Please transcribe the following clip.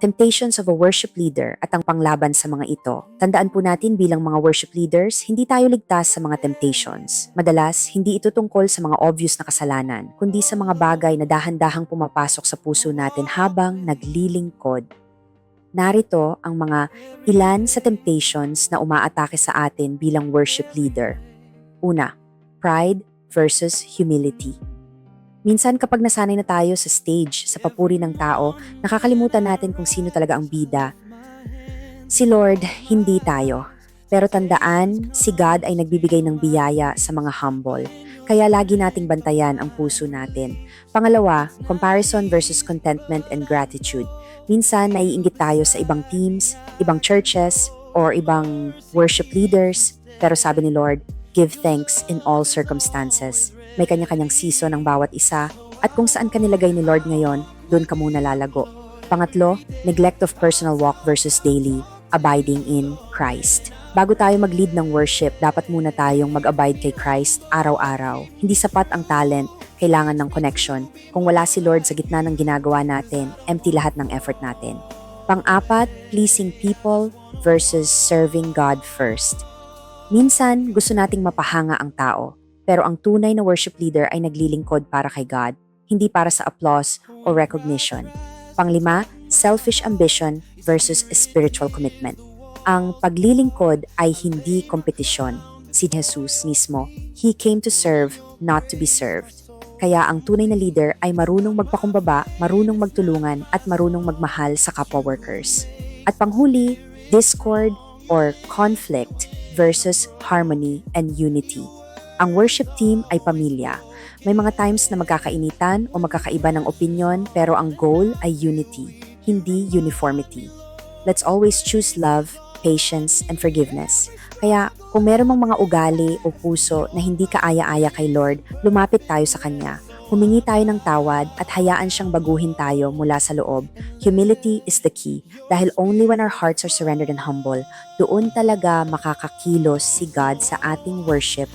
temptations of a worship leader at ang panglaban sa mga ito. Tandaan po natin bilang mga worship leaders, hindi tayo ligtas sa mga temptations. Madalas, hindi ito tungkol sa mga obvious na kasalanan, kundi sa mga bagay na dahan-dahang pumapasok sa puso natin habang naglilingkod. Narito ang mga ilan sa temptations na umaatake sa atin bilang worship leader. Una, pride versus humility. Minsan kapag nasanay na tayo sa stage, sa papuri ng tao, nakakalimutan natin kung sino talaga ang bida. Si Lord, hindi tayo. Pero tandaan, si God ay nagbibigay ng biyaya sa mga humble. Kaya lagi nating bantayan ang puso natin. Pangalawa, comparison versus contentment and gratitude. Minsan naiinggit tayo sa ibang teams, ibang churches, or ibang worship leaders. Pero sabi ni Lord, give thanks in all circumstances. May kanya-kanyang season ang bawat isa at kung saan ka nilagay ni Lord ngayon, doon ka muna lalago. Pangatlo, neglect of personal walk versus daily, abiding in Christ. Bago tayo mag-lead ng worship, dapat muna tayong mag-abide kay Christ araw-araw. Hindi sapat ang talent, kailangan ng connection. Kung wala si Lord sa gitna ng ginagawa natin, empty lahat ng effort natin. Pang-apat, pleasing people versus serving God first. Minsan, gusto nating mapahanga ang tao. Pero ang tunay na worship leader ay naglilingkod para kay God, hindi para sa applause o recognition. Panglima, selfish ambition versus spiritual commitment. Ang paglilingkod ay hindi kompetisyon. Si Jesus mismo, He came to serve, not to be served. Kaya ang tunay na leader ay marunong magpakumbaba, marunong magtulungan at marunong magmahal sa kapwa workers. At panghuli, discord or conflict versus harmony and unity. Ang worship team ay pamilya. May mga times na magkakainitan o magkakaiba ng opinion pero ang goal ay unity, hindi uniformity. Let's always choose love, patience, and forgiveness. Kaya kung meron mang mga ugali o puso na hindi kaaya-aya kay Lord, lumapit tayo sa Kanya. Humingi tayo ng tawad at hayaan siyang baguhin tayo mula sa loob. Humility is the key dahil only when our hearts are surrendered and humble, doon talaga makakakilos si God sa ating worship